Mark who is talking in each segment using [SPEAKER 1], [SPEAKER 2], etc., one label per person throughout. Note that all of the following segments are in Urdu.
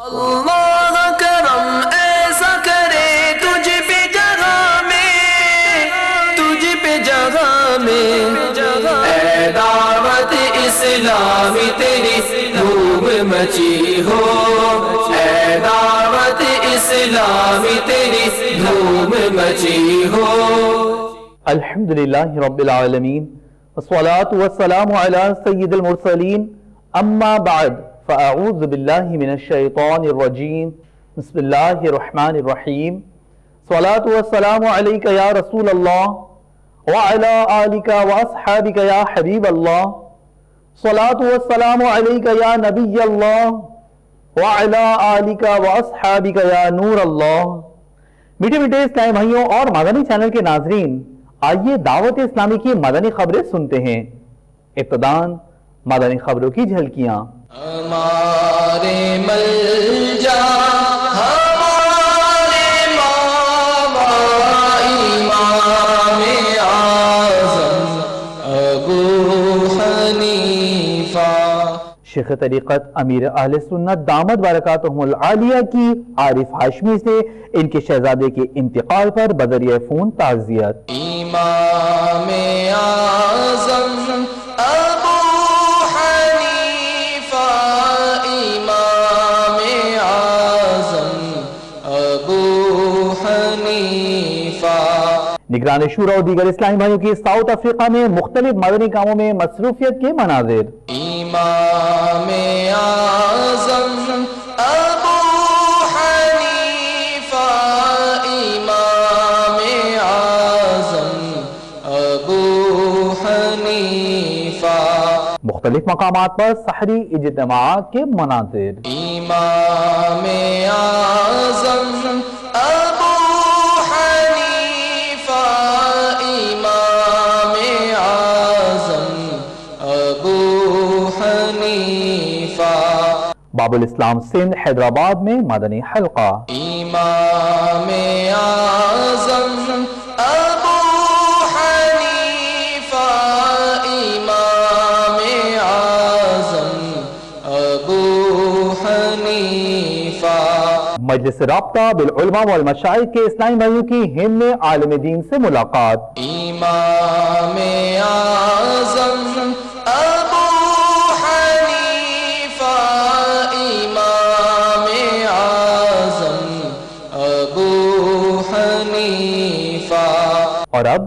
[SPEAKER 1] اللہ کرم ایسا کرے تجھ پہ جگہ میں اے دعوت اسلامی تیری دھوم مچی ہو، اے دعوت اسلامی تیری دھوم مچی ہو۔
[SPEAKER 2] الحمدللہ رب العالمین والصلاة والسلام علی سید المرسلین، اما بعد فاعوذ باللہ من الشیطان الرجیم، بسم اللہ الرحمن الرحیم۔ صلاة والسلام علیک یا رسول اللہ وعلی آلک واصحابک یا حبیب اللہ، صلاة والسلام علیک یا نبی اللہ وعلی آلک واصحابک یا نور اللہ۔ میٹھے میٹھے اسلامی بھائیوں اور مدنی چینل کے ناظرین، آئیے دعوت اسلامی کی مدنی خبریں سنتے ہیں۔ ابتداً مدنی خبروں کی جھلکیاں۔
[SPEAKER 1] ہمارے ملجا ہمارے ماما امام اعظم ابو حنیفہ،
[SPEAKER 2] شیخ طریقت امیر اہل سنت دامت برکاتہم العالیہ کی عارف ہاشمی سے ان کے شہزادے کے انتقال پر بذریعہ فون تعزیت۔
[SPEAKER 1] امام اعظم ابو حنیفہ، امام اعظم ابو حنیفہ۔
[SPEAKER 2] نگران شورا اور دیگر اسلامی بھائیوں کی ساؤتھ افریقہ میں مختلف مدنی کاموں میں مصروفیت کے مناظر۔
[SPEAKER 1] امام اعظم ابو حنیفہ، امام اعظم ابو حنیفہ۔
[SPEAKER 2] مختلف مقامات پر سحری اجتماعات کے مناظر۔
[SPEAKER 1] امام اعظم ابو حنیفہ، امام اعظم ابو حنیفہ۔
[SPEAKER 2] باب الاسلام سندھ حیدرآباد میں مدنی حلقہ۔
[SPEAKER 1] امام اعظم ابو حنیفہ، امام اعظم ابو حنیفہ۔
[SPEAKER 2] مجلس رابطہ بالعلماء والمشائخ کے اسلامی بھائیوں کی ہند میں عالم دین سے ملاقات۔
[SPEAKER 1] امام اعظم ابو حنیفہ، امام اعظم ابو حنیفہ۔
[SPEAKER 2] اور اب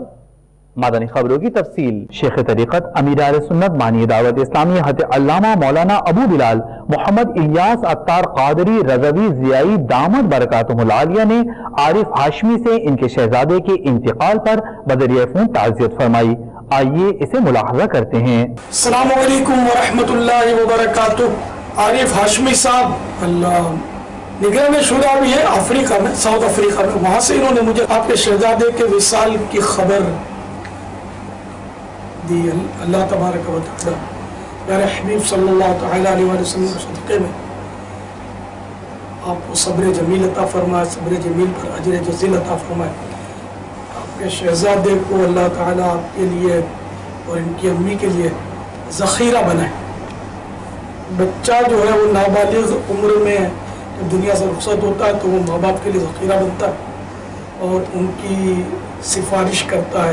[SPEAKER 2] مدنی خبروں کی تفصیل۔ شیخ طریقت امیر اہل سنت بانی دعوت اسلامی حضرت علامہ مولانا ابو بلال محمد الیاس عطار قادری رضوی ضیائی دامت برکاتہم العالیہ نے عارف ہاشمی سے ان کے شہزادے کے انتقال پر بذریعہ فون تعزیت فرمائی۔ آئیے اسے ملاحظہ کرتے ہیں۔
[SPEAKER 3] السلام علیکم ورحمۃ اللہ وبرکاتہ۔ عارف ہاشمی صاحب اللہ نگران شورا بھی ہے افریقہ میں، ساؤتھ افریقہ میں، وہاں سے انہوں نے مجھے آپ کے شہزادے کے وصال کی خبر دی۔ اللہ تبارک و تعالی پیارے حبیب صلی اللہ تعالی علیہ وسلم کے صدقے میں آپ کو صبر جمیل عطا فرمائے، صبر جمیل پر اجر جزیل عطا فرمائے۔ آپ کے شہزادے کو اللہ تعالی آپ کے لیے اور ان کی امی کے لیے ذخیرہ بنائے۔ بچہ جو ہے وہ نابالغ عمر میں جب دنیا سے رخصت ہوتا ہے تو وہ ماں باپ کے لیے ذخیرہ بنتا ہے اور ان کی سفارش کرتا ہے،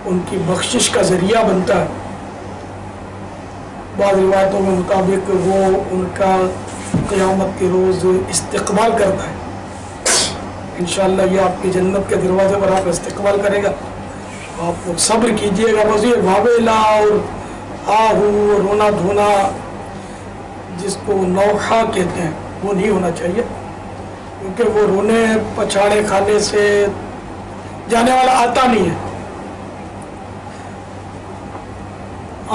[SPEAKER 3] ان کی بخشش کا ذریعہ بنتا ہے۔ بعض روایتوں کے مطابق وہ ان کا قیامت کے روز استقبال کرتا ہے۔ انشاءاللہ یہ آپ کی جنت کے دروازے پر آپ استقبال کرے گا۔ آپ لوگ صبر کیجئے گا۔ بس یہ واویلا اور آہو رونا دھونا جس کو نوحہ کہتے ہیں وہ نہیں ہونا چاہیے، کیونکہ وہ رونے پچھاڑے کھانے سے جانے والا آتا نہیں ہے۔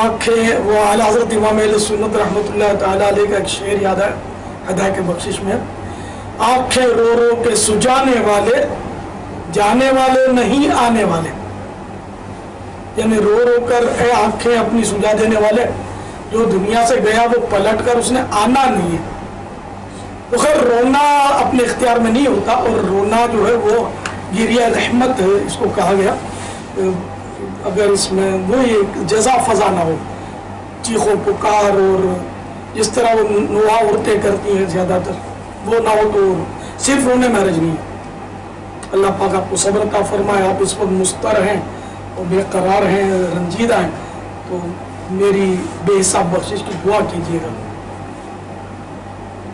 [SPEAKER 3] آنکھیں وہ اعلیٰ حضرت امام اہل سنت رحمۃ اللہ تعالیٰ علیہ کا ایک شعر یاد ہے ہدایت کے بخشش میں، آنکھیں رو رو کے سجانے والے جانے والے نہیں آنے والے، یعنی رو رو کر اے آنکھیں اپنی سجا دینے والے، جو دنیا سے گیا وہ پلٹ کر اس نے آنا نہیں ہے۔ تو خیر رونا اپنے اختیار میں نہیں ہوتا، اور رونا جو ہے وہ گریہ رحمت ہے اس کو کہا گیا۔ اگر اس میں وہی جزا فضا نہ ہو، چیخ و پکار اور جس طرح وہ نوحہ عورتیں کرتی ہیں زیادہ تر وہ نہ ہو تو صرف انہیں میرج نہیں ہے۔ اللہ پاک آپ کو صبر عطا فرمائے۔ آپ اس وقت مستر ہیں اور بے قرار ہیں، رنجیدہ ہیں، تو میری بے حساب بخشش کی دعا کیجیے گا۔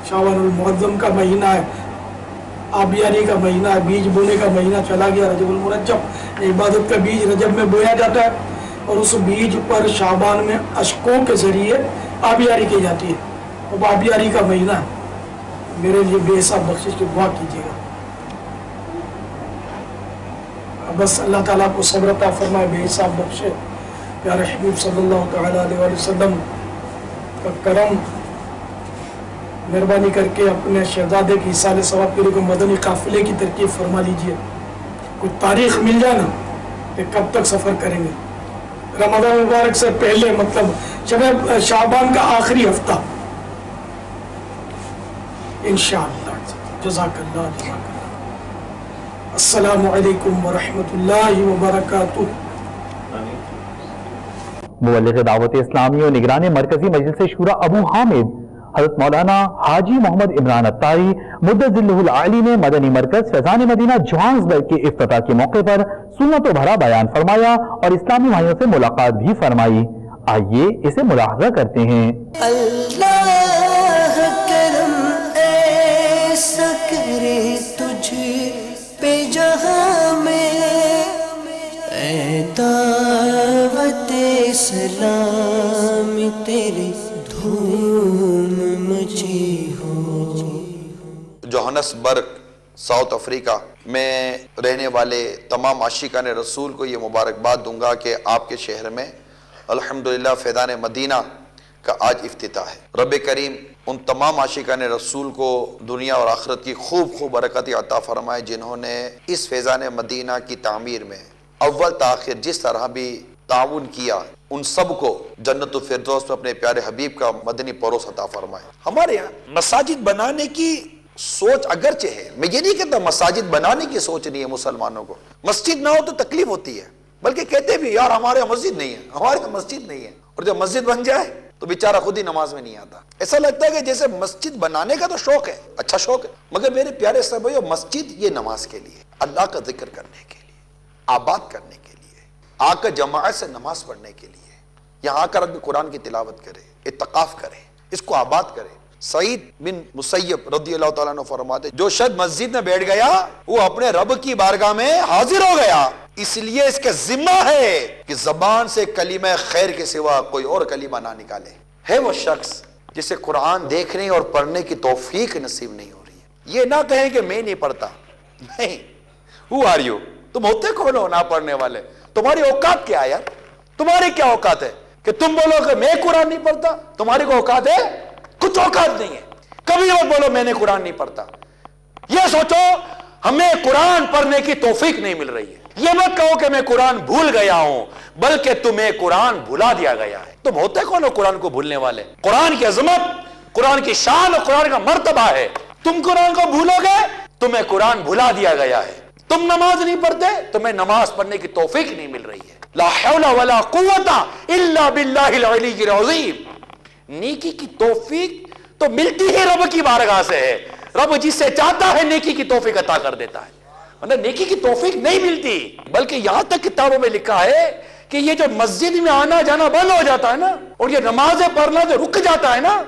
[SPEAKER 3] شعبان المعظم کا مہینہ ہے، آبیاری کا مہینہ ہے، بیج بونے کا مہینہ چلا گیا۔ رجب المرجب عبادت کا بیج رجب میں بویا جاتا ہے، اور اس بیج پر شعبان میں اشکوں کے ذریعے آبیاری کی جاتی ہے۔ اب آبیاری کا مہینہ ہے، میرے لیے بے حساب بخشش کی دعا کیجیے گا۔ بس اللہ تعالیٰ کو صبر عطا فرمائے، بے حساب بخشے۔ پیارے حبیب صلی اللہ تعالیٰ علیہ وسلم کا کرم، مہربانی کر کے اپنے شہزادے کی ایصال ثواب کے لیے کوئی مدنی قافلے کی ترکیب فرما لیجئے۔ کوئی تاریخ مل جائے نا کہ کب تک سفر کریں گے۔ رمضان مبارک سے پہلے، مطلب شب شعبان کا آخری ہفتہ انشاءاللہ۔ جزاک اللہ، جزاک اللہ۔ السلام علیکم ورحمۃ اللہ وبرکاتہ۔
[SPEAKER 2] مبلغ دعوت اسلامی و نگران مرکزی مجلس شورا ابو حامد حضرت مولانا حاجی محمد عمران اتاری مدد ذلہ العالی نے مدنی مرکز فیضان مدینہ جوہانسبرگ کے افتتاح کے موقع پر سنت و بھرا بیان فرمایا اور اسلامی بھائیوں سے ملاقات بھی فرمائی۔ آئیے اسے ملاحظہ کرتے ہیں۔
[SPEAKER 1] اللہ کرم ایسا کرے تجھ پہ جہاں میں، اے دعوت اسلام تیری دھوم مچی ہو۔
[SPEAKER 4] جوہانسبرگ ساؤتھ افریقہ میں رہنے والے تمام عاشقان رسول کو یہ مبارکباد دوں گا کہ آپ کے شہر میں الحمدللہ فیضان مدینہ کا آج افتتاح ہے۔ رب کریم ان تمام عاشقان رسول کو دنیا اور آخرت کی خوب خوب برکت عطا فرمائے جنہوں نے اس فیضان مدینہ کی تعمیر میں اول تاخیر جس طرح بھی تعاون کیا، ان سب کو جنت الفردوس میں اپنے پیارے حبیب کا مدنی پروس عطا فرمائے۔ ہمارے یہاں مساجد بنانے کی سوچ اگرچہ ہے، میں یہ نہیں کہتا مساجد بنانے کی سوچ نہیں ہے مسلمانوں کو، مسجد نہ ہو تو تکلیف ہوتی ہے، بلکہ کہتے بھی یار ہمارے یہاں مسجد نہیں ہے، ہمارے یہاں مسجد نہیں ہے، اور جب مسجد بن جائے تو بیچارہ خود ہی نماز میں نہیں آتا۔ ایسا لگتا ہے کہ جیسے مسجد بنانے کا تو شوق ہے، اچھا شوق ہے، مگر میرے پیارے صاحب بھائیو، مسجد یہ نماز کے لیے، اللہ کا ذکر کرنے کے لیے، آباد کرنے کے لیے، آ کر جماعت سے نماز پڑھنے کے لیے، یہاں آ کر آدمی قرآن کی تلاوت کرے، اتقاف کرے، اس کو آباد کرے۔ سعید بن مسیب رضی اللہ تعالیٰ عنہ فرماتے جو شخص مسجد میں بیٹھ گیا وہ اپنے رب کی بارگاہ میں حاضر ہو گیا، اس لیے اس کا ذمہ ہے کہ زبان سے کلمہ خیر کے سوا کوئی اور کلمہ نہ نکالے۔ ہے وہ شخص جسے قرآن دیکھنے اور پڑھنے کی توفیق نصیب نہیں ہو رہی ہے۔ یہ نہ کہیں کہ میں نہیں پڑھتا، نہیں، who are you؟ تم ہوتے کون ہو نہ پڑھنے والے؟ تمہاری اوقات کیا ہے یار؟ تمہاری کیا اوقات ہے کہ تم بولو کہ میں قرآن نہیں پڑھتا؟ تمہاری کو اوقات ہے؟ کچھ اوقات نہیں ہے۔ کبھی مت بولو میں نے قرآن نہیں پڑھتا، یہ سوچو ہمیں قرآن پڑھنے کی توفیق نہیں مل رہی ہے۔ یہ مت کہو کہ میں قرآن بھول گیا ہوں، بلکہ تمہیں قرآن بھلا دیا گیا ہے۔ تم ہوتے کون ہو قرآن کو بھولنے والے؟ قرآن کی عظمت، قرآن کی شان اور قرآن کا مرتبہ ہے، تم قرآن کو بھولو گے تمہیں قرآن بھلا دیا گیا ہے۔ تم نماز نہیں پڑھتے، تمہیں نماز پڑھنے کی توفیق نہیں مل رہی ہے۔ لا حول ولا قوت الا باللہ العلی العظیم۔ نیکی کی توفیق تو ملتی ہی رب کی بارگاہ سے ہے، رب جس سے چاہتا ہے نیکی کی توفیق عطا کر دیتا ہے، ورنہ نیکی کی توفیق نہیں ملتی۔ بلکہ یہاں تک کتابوں میں لکھا ہے کہ یہ جو مسجد میں آنا جانا بند ہو جاتا ہے نا، اور یہ نمازیں پڑھنا جو رک جاتا ہے نا،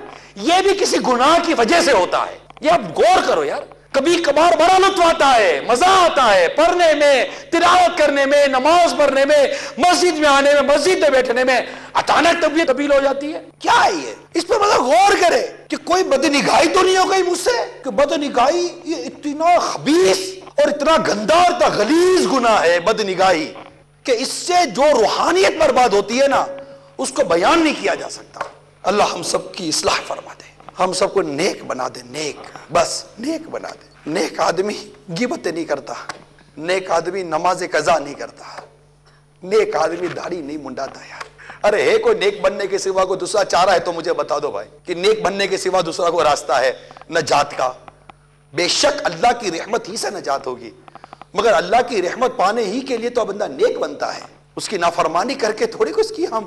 [SPEAKER 4] یہ بھی کسی گناہ کی وجہ سے ہوتا ہے۔ یہ آپ غور کرو یار، کبھی کبھار بڑا لطف آتا ہے، مزہ آتا ہے پڑھنے میں، تلاوت کرنے میں، نماز پڑھنے میں، مسجد میں آنے میں، مسجد میں بیٹھنے میں، اچانک طبیعت تبدیل ہو جاتی ہے۔ کیا ہے یہ؟ اس پہ مطلب غور کرے کہ کوئی بدنگاہی تو نہیں ہو گئی مجھ سے، کہ بدنگاہی یہ اتنا خبیث اور اتنا گندا اور اتنا غلیظ گناہ ہے بدنگاہی کہ اس سے جو روحانیت برباد ہوتی ہے نا، اس کو بیان نہیں کیا جا سکتا۔ اللہ ہم سب کی اصلاح فرما دے، ہم سب کو نیک بنا دے، نیک، بس نیک بنا دے۔ نیک آدمی غیبتیں نہیں کرتا، نیک آدمی نماز قضا نہیں کرتا، نیک آدمی داڑھی نہیں منڈاتا یار۔ ارے ہے کوئی نیک بننے کے سوا کوئی دوسرا چارہ ہے تو مجھے بتا دو بھائی، کہ نیک بننے کے سوا دوسرا کوئی راستہ ہے نجات کا؟ بے شک اللہ کی رحمت ہی سے نجات ہوگی، مگر اللہ کی رحمت پانے ہی کے لیے تو بندہ نیک بنتا ہے، اس کی نافرمانی کر کے تھوڑی کچھ کی ہم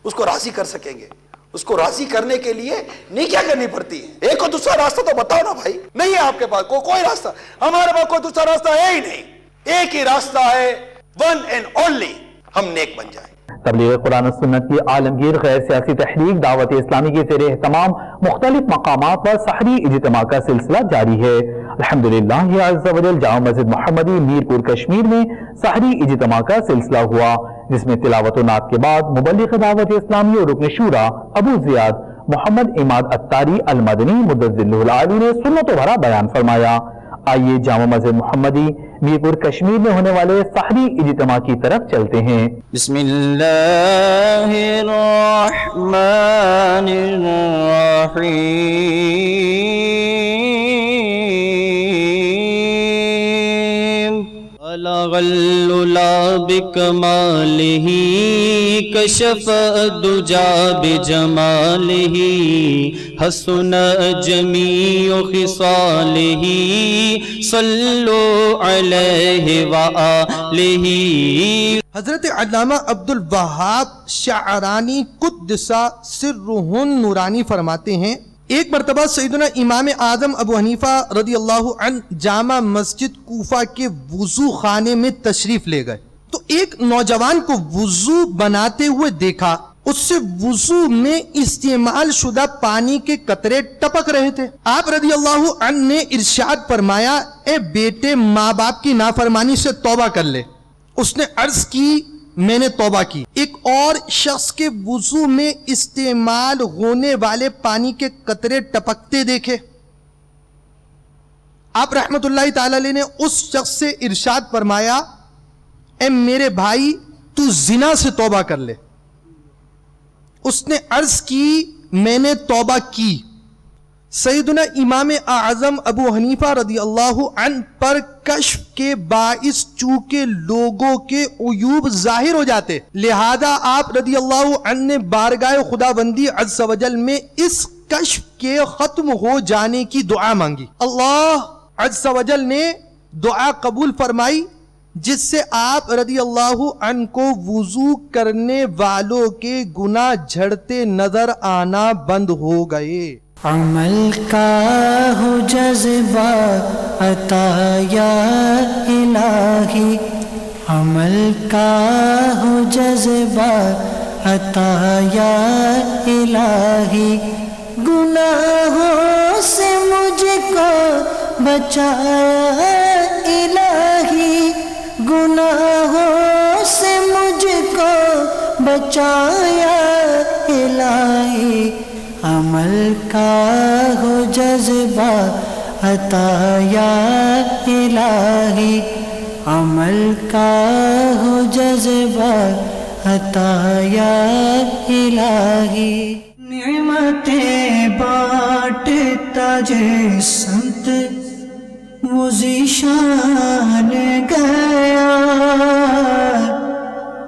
[SPEAKER 4] اس کو راضی کر سکیں گے۔ اس کو راضی کرنے کے لیے نہیں کیا کرنی پڑتی ہے؟ ایک اور دوسرا راستہ تو بتاؤ نا بھائی. نہیں ہے آپ کے پاس کوئی راستہ؟ ہمارے پاس کوئی دوسرا راستہ ہے ہی نہیں. ایک ہی راستہ ہے, ون اینڈ اونلی, ہم نیک بن جائیں.
[SPEAKER 2] تبلیغ قرآن و سنت کی عالمگیر غیر سیاسی تحریک دعوت اسلامی کے زیر اہتمام مختلف مقامات پر سحری اجتماع کا سلسلہ جاری ہے. الحمدللہ عز و جل جامع مسجد محمدی میرپور کشمیر میں سحری اجتماع کا سلسلہ ہوا, جس میں تلاوت و نعت کے بعد مبلغ دعوت اسلامی اور رکن شورا ابو زیاد محمد اماد اتاری المدنی مدظلہ العالی نے سنت و بھرا بیان فرمایا. آئیے جامع مسجد محمدی میرپور کشمیر میں ہونے والے سحری اجتماع کی طرف چلتے ہیں.
[SPEAKER 1] بسم اللہ الرحمن الرحیم. بلغ العلا بکمالہ کشف الدجا بجمالہ حسن جمیع خصالہ صلو علیہ وآلہ.
[SPEAKER 5] حضرت علامہ عبد الوہاب شعرانی قدس سرہ نورانی فرماتے ہیں ایک مرتبہ سیدنا امام اعظم ابو حنیفہ رضی اللہ عنہ جامع مسجد کوفہ کے وضو خانے میں تشریف لے گئے تو ایک نوجوان کو وضو بناتے ہوئے دیکھا. اس سے وضو میں استعمال شدہ پانی کے قطرے ٹپک رہے تھے. آپ رضی اللہ عنہ نے ارشاد فرمایا, اے بیٹے ماں باپ کی نافرمانی سے توبہ کر لے. اس نے عرض کی میں نے توبہ کی. ایک اور شخص کے وضو میں استعمال ہونے والے پانی کے قطرے ٹپکتے دیکھے. آپ رحمت اللہ تعالی علیہ نے اس شخص سے ارشاد فرمایا, اے میرے بھائی تو زنا سے توبہ کر لے. اس نے عرض کی میں نے توبہ کی. سیدنا امام اعظم ابو حنیفہ رضی اللہ عنہ پر کشف کے باعث چونکہ لوگوں کے عیوب ظاہر ہو جاتے, لہذا آپ رضی اللہ عنہ نے بارگاہ خداوندی عز و جل میں اس کشف کے ختم ہو جانے کی دعا مانگی. اللہ عز و جل نے دعا قبول فرمائی, جس سے آپ رضی اللہ عنہ کو وضو کرنے والوں کے گناہ جھڑتے نظر آنا بند ہو گئے.
[SPEAKER 1] عمل کا ہو جذبہ عطا یا الہی, عمل کا ہو جذبہ عطا یا الہی, گناہوں سے مجھ کو بچایا الہی, گناہوں سے مجھ کو بچایا الہی. عمل کا ہو جذبہ عطا یا الہی, عمل کا ہو جذبہ عطا یا الہی. نعمتیں بانٹتا جے سنت وہ ذیشان گیا,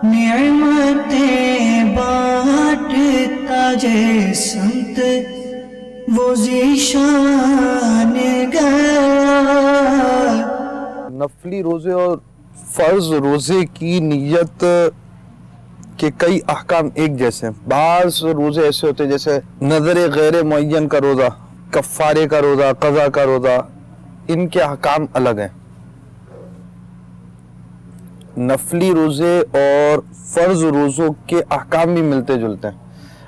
[SPEAKER 1] نعمتیں بانٹتا جے سنت وہ ذیشان گیا.
[SPEAKER 6] نفلی روزے اور فرض روزے کی نیت کے کئی احکام ایک جیسے ہیں. بعض روزے ایسے ہوتے ہیں جیسے نظر غیر معین کا روزہ, کفارے کا روزہ, قضا کا روزہ, ان کے احکام الگ ہیں. نفلی روزے اور فرض روزوں کے احکام بھی ملتے جلتے ہیں.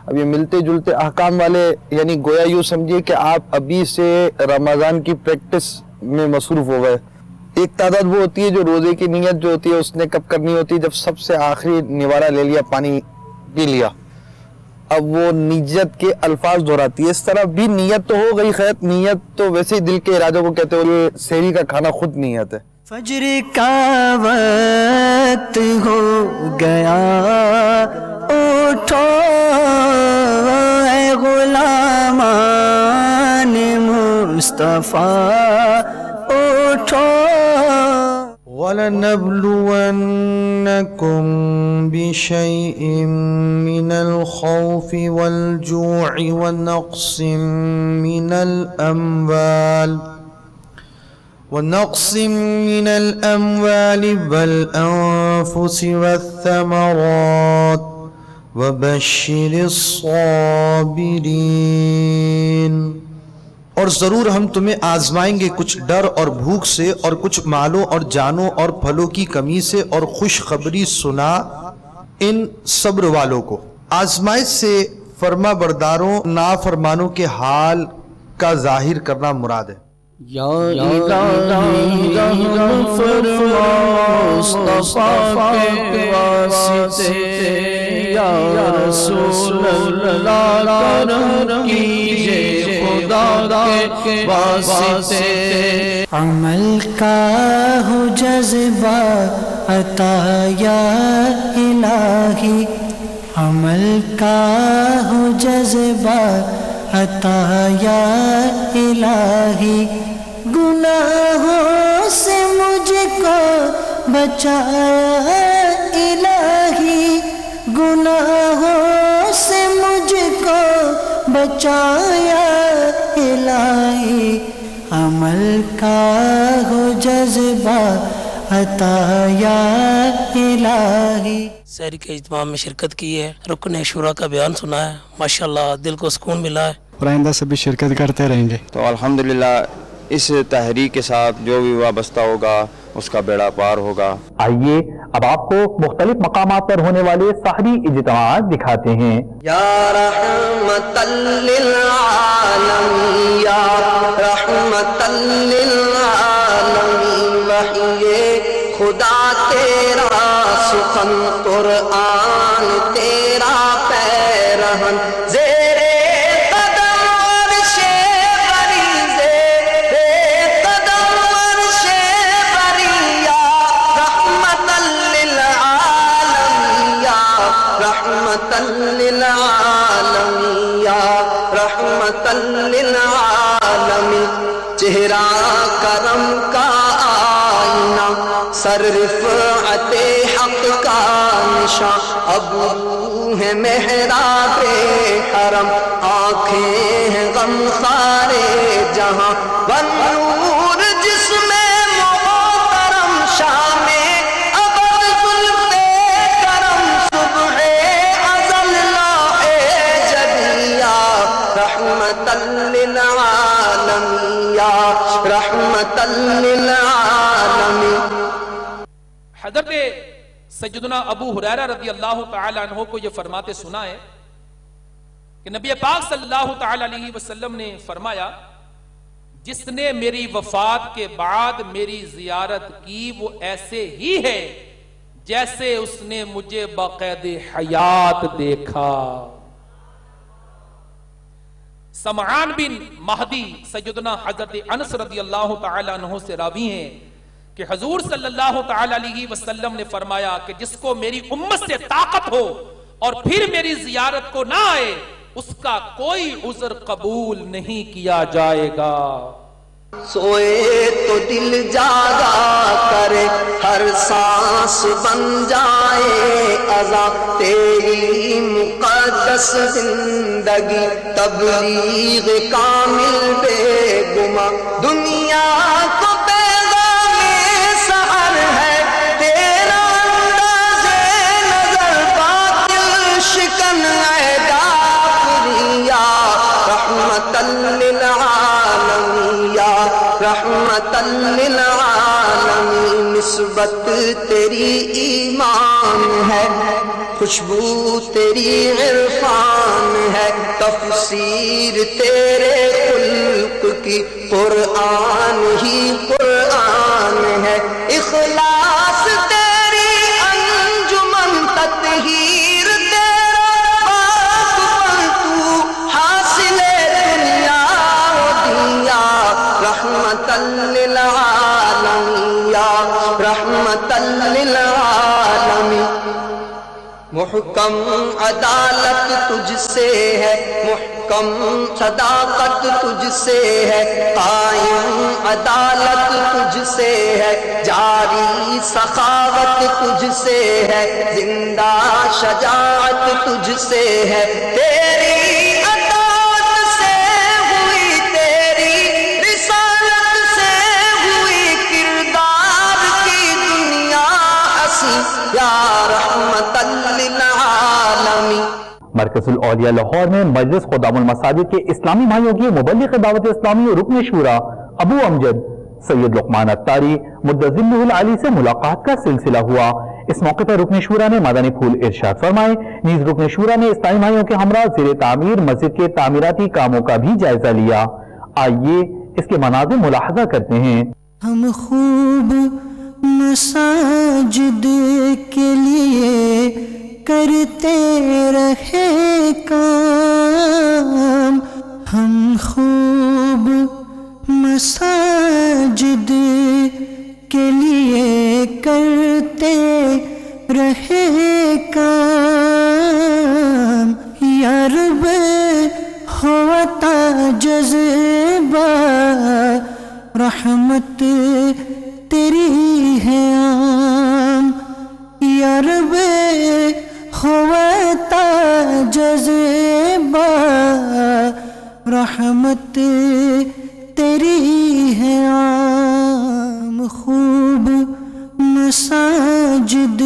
[SPEAKER 6] اب یہ ملتے جلتے احکام والے یعنی گویا یوں سمجھیے کہ آپ ابھی سے رمضان کی پریکٹس میں مصروف ہو گئے. ایک تعداد وہ ہوتی ہے جو روزے کی نیت جو ہوتی ہے اس نے کب کرنی ہوتی ہے, جب سب سے آخری نوارہ لے لیا, پانی پی لیا, اب وہ نیت کے الفاظ دہراتی ہے. اس طرح بھی نیت تو ہو گئی, خیر نیت تو ویسے ہی دل کے ارادوں کو کہتے ہوئے سحری کا کھانا خود نیت ہے.
[SPEAKER 1] فجر کا وقت ہو گیا اٹھو اے غلامان مصطفیٰ اٹھو.
[SPEAKER 5] وَلَنَبْلُوَنَّكُمْ بِشَيْءٍ مِّنَ الْخَوْفِ وَالْجُوعِ وَنَقْصٍ من الأموال والأنفس والثمرات وبشر الصابرین. اور ضرور ہم تمہیں آزمائیں گے کچھ ڈر اور بھوک سے اور کچھ مالوں اور جانوں اور پھلوں کی کمی سے اور خوشخبری سنا ان صبر والوں کو. آزمائش سے فرما برداروں نافرمانوں کے حال کا ظاہر کرنا مراد ہے.
[SPEAKER 1] یا الہی رحم فرما مصطفیٰ کے واسطے، یا رسول اللہ کرم کیجئے خدا کے واسطے.
[SPEAKER 7] عمل کا ہو جذبہ عطا یا الہی، عمل کا ہو جذبہ عطا یا الہی، گناہوں سے مجھ کو بچایا الہی، گناہوں سے مجھ کو بچایا الہی، عمل کا ہو جذبہ عطا یا الہی.
[SPEAKER 8] سحری کے اجتماع میں شرکت کی ہے، رکن شورا کا بیان سنا ہے، ماشاءاللہ دل کو سکون ملا ہے.
[SPEAKER 9] اور آئندہ سے بھی شرکت کرتے رہیں گے.
[SPEAKER 10] تو الحمدللہ اس تحریک کے ساتھ جو بھی وابستہ ہوگا اس کا بیڑا پار ہوگا.
[SPEAKER 2] آئیے اب آپ کو مختلف مقامات پر ہونے والے سحری اجتماعات دکھاتے ہیں.
[SPEAKER 1] یا رحمت للعالمین، یا رحمت للعالمین، وحی خدا تیرا سخن قرآن تیرا پیرہن، زیر قدم عرش بری، زیر قدم عرش بری، یا رحمت للعالمین، یا رحمت للعالمین، یا رحمت للعالمین. چہرہ کرم کا آئینہ، سر رفعت حق کا نشاں، ابو ہے محراب حرم، آنکھیں ہیں غمخار جہاں، بنور جس میں محترم، شام ابد زلف کرم، صبح ازل لاہ جدیا، رحمت للعالمین، یا رحمت للعالمین.
[SPEAKER 11] حضرت سیدنا ابو ہریرہ رضی اللہ تعالیٰ عنہ کو یہ فرماتے سنا ہے کہ نبی پاک صلی اللہ تعالیٰ علیہ وسلم نے فرمایا، جس نے میری وفات کے بعد میری زیارت کی وہ ایسے ہی ہے جیسے اس نے مجھے باقید حیات دیکھا. سمعان بن مہدی سیدنا حضرت انس رضی اللہ تعالیٰ عنہ سے راوی ہیں کہ حضور صلی اللہ تعالیٰ علیہ وسلم نے فرمایا کہ جس کو میری امت سے طاقت ہو اور پھر میری زیارت کو نہ آئے، اس کا کوئی عذر قبول نہیں کیا جائے گا.
[SPEAKER 1] سوئے تو دل جاگا کرے، ہر سانس بن جائے عزا، تیری مقدس زندگی تبلیغ کامل بے گما، دنیا کو پیغام سحر ہے تیرا انداز نظر، باطل شکن ہے داخلیا، رحمت للعالمین، یا رحمت للعالمین. نسبت تیری ایمان ہے، خوشبو تیری عرفان ہے، تفسیر تیرے خلق کی قرآن ہی قرآن ہے، اخلاص تیری انجمن، تطہیر تیرا پاک پلتو، حاصل دنیا و دنیا، رحمت للعالمین، یا رحمت للعالمین. محکم عدالت تجھ سے ہے، محکم صداقت تجھ سے ہے، قائم عدالت تجھ سے ہے، جاری سخاوت تجھ سے ہے، زندہ شجاعت تجھ سے ہے، تیری عطاعت سے ہوئی، تیری رسالت سے ہوئی، کردار کی دنیا ہنسی، یا رحمت للعالمین.
[SPEAKER 2] مرکز الاولیاء لاہور میں مجلس خدام المساجد کے اسلامی بھائیوں کی مبلغ دعوت اسلامی رکن شورا ابو امجد سید لقمان اتاری مدظلہ العالی سے ملاقات کا سلسلہ ہوا۔ اس موقع پر رکن شورا نے مدنی پھول ارشاد فرمائے۔ نیز رکن شورا نے اسلامی بھائیوں کے ہمراہ زیر تعمیر مسجد کے تعمیراتی کاموں کا بھی جائزہ لیا۔ آئیے اس کے مناظر ملاحظہ کرتے ہیں۔
[SPEAKER 7] ہم خوب مساجد کے لیے کرتے رہے کام، ہم خوب مساجد کے لیے کرتے رہے کام، یا رب ہوتا جذبہ رحمت تیری ہے عام، یا رب ہوتا جذبہ رحمت تیری ہے عام، خوب مساجد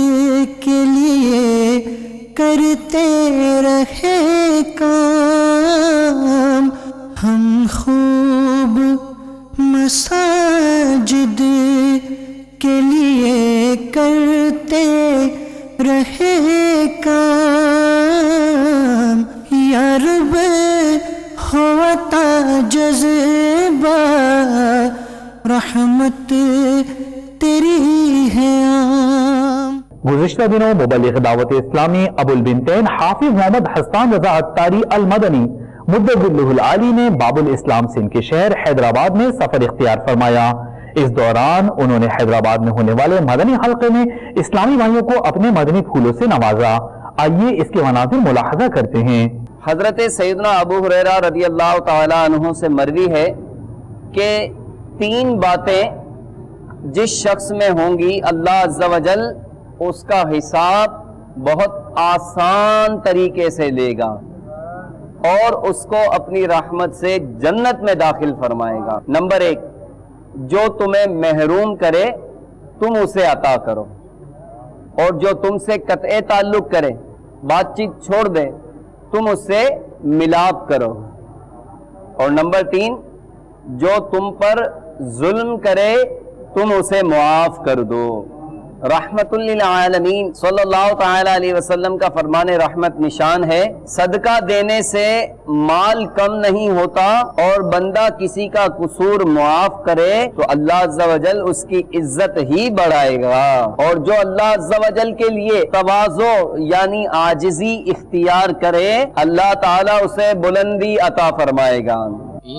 [SPEAKER 7] کے لیے کرتے رہے کام، ہم خوب مساجد کے لیے کرتے رہے کام، یا رب ہوتا جذبہ رحمت تیری ہے عام۔
[SPEAKER 2] گزشتہ دنوں مبلغ دعوت اسلامی ابو البنتین حافظ محمد حسان رضا اتاری المدنی مدظلہ العالی نے باب الاسلام سندھ کے شہر حیدرآباد میں سفر اختیار فرمایا۔ اس دوران انہوں نے حیدرآباد میں ہونے والے مدنی حلقے میں اسلامی بھائیوں کو اپنے مدنی پھولوں سے نوازا۔ آئیے اس کے مناظر ملاحظہ کرتے ہیں۔
[SPEAKER 12] حضرت سیدنا ابو ہریرہ رضی اللہ تعالی عنہ سے مروی ہے کہ 3 باتیں جس شخص میں ہوں گی اللہ عز و جل اس کا حساب بہت آسان طریقے سے لے گا اور اس کو اپنی رحمت سے جنت میں داخل فرمائے گا۔ نمبر 1، جو تمہیں محروم کرے تم اسے عطا کرو، اور جو تم سے قطع تعلق کرے بات چیت چھوڑ دے تم اس سے ملاپ کرو، اور نمبر 3، جو تم پر ظلم کرے تم اسے معاف کر دو۔ رحمت للعالمین صلی اللہ تعالی علیہ وسلم کا فرمان رحمت نشان ہے، صدقہ دینے سے مال کم نہیں ہوتا، اور بندہ کسی کا قصور معاف کرے تو اللہ عز و جل اس کی عزت ہی بڑھائے گا، اور جو اللہ عز و جل کے لیے تواضع یعنی عاجزی اختیار کرے اللہ تعالیٰ اسے بلندی عطا فرمائے گا۔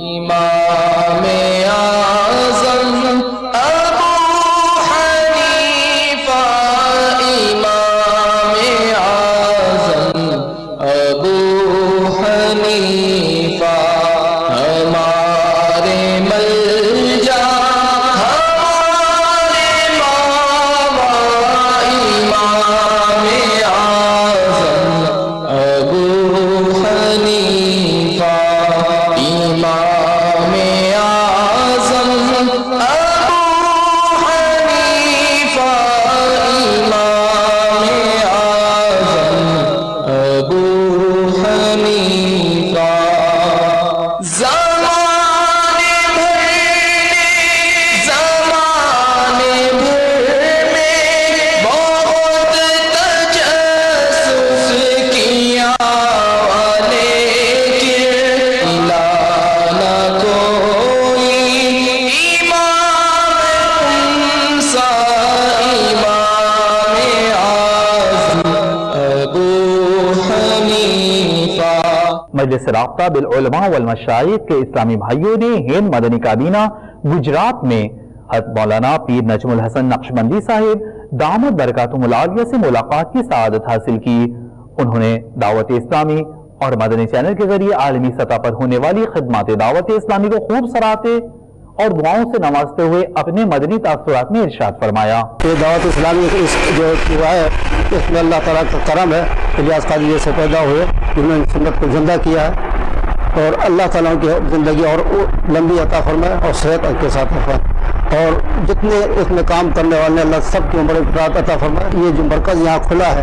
[SPEAKER 1] امام اعظم ابو حنیفہ، امام اعظم ابو حنیفہ ہمارے ملجا ہمارے ماما، امام اعظم ابو حنیفہ، امام اعظم ابو حنیفہ، امام اعظم ابو حنیفہ، زمانے بھر میں بہت تجسس کیا، لیکن لانا کوئی امام سا، امام اعظم ابو حنیفہ۔
[SPEAKER 2] مجلس رابطہ بالعلماء والمشائخ کے اسلامی بھائیوں نے ہند مدنی کابینہ گجرات میں حضرت مولانا پیر نجم الحسن نقشبندی صاحب دامت برکاتہم العالیہ سے ملاقات کی سعادت حاصل کی۔ انہوں نے دعوت اسلامی اور مدنی چینل کے ذریعے عالمی سطح پر ہونے والی خدمات دعوت اسلامی کو خوب سراہتے اور دعاؤں سے نوازتے ہوئے اپنے مدنی تاثرات میں ارشاد فرمایا۔
[SPEAKER 13] یہ دعوت اسلامی جو ہوا ہے اس میں اللہ تعالیٰ کا کرم ہے، الیاس قادری جیسے پیدا ہوئے جنہوں نے سنت کو زندہ کیا ہے، اور اللہ تعالیٰ کی زندگی اور لمبی عطا فرمائے اور صحت کے ساتھ فرمائے، اور جتنے اس میں کام کرنے والے اللہ سب کی عمر عطا فرمائے۔ یہ جو مرکز یہاں کھلا ہے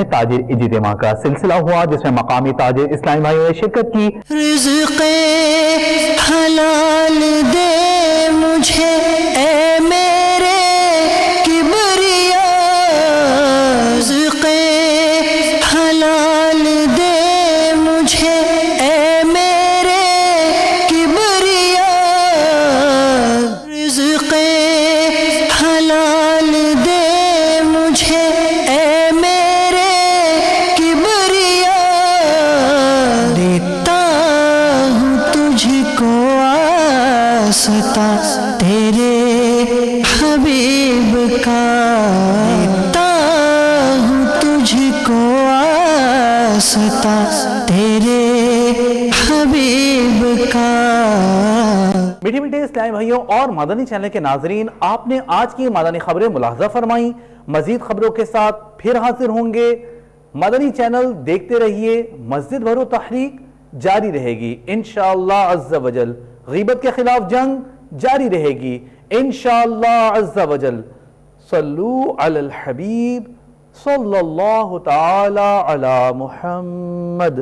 [SPEAKER 2] میں تاجر اجتماع کا سلسلہ ہوا جس میں مقامی تاجر اسلامی بھائیوں نے شرکت کی۔
[SPEAKER 7] رزق حلال دے مجھے اے میرے کبریا، رزق حلال دے مجھے اے میرے کبریا، رزق حلال دے مجھے اے میرے کبریا، دیتا ہوں تجھ کو آستا تیرے حبیب کا، دیتا ہوں تجھ کو آستا تیرے حبیب کا۔
[SPEAKER 2] میٹھے میٹھے اسلامی بھائیوں اور مدنی چینل کے ناظرین، آپ نے آج کی مدنی خبریں ملاحظہ فرمائیں۔ مزید خبروں کے ساتھ پھر حاضر ہوں گے۔ مدنی چینل دیکھتے رہیے، مسجد بھرو تحریک جاری رہے گی انشاءاللہ عز و جل، غیبت کے خلاف جنگ جاری رہے گی انشاءاللہ عز و جل۔ صلو علی الحبیب صلی اللہ تعالی علی محمد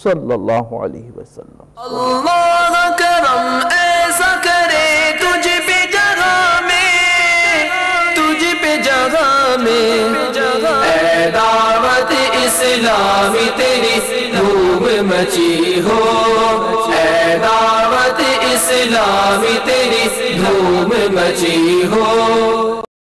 [SPEAKER 2] صلی اللہ علیہ وسلم۔
[SPEAKER 1] اللہ کرم ایسا کرے تجھ پہ جگہ میں، تجھ پہ جگہ میں، اے دعوت اسلامی تیری دھوم مچی ہو، اے دعوت اسلامی تیری دھوم مچی ہو۔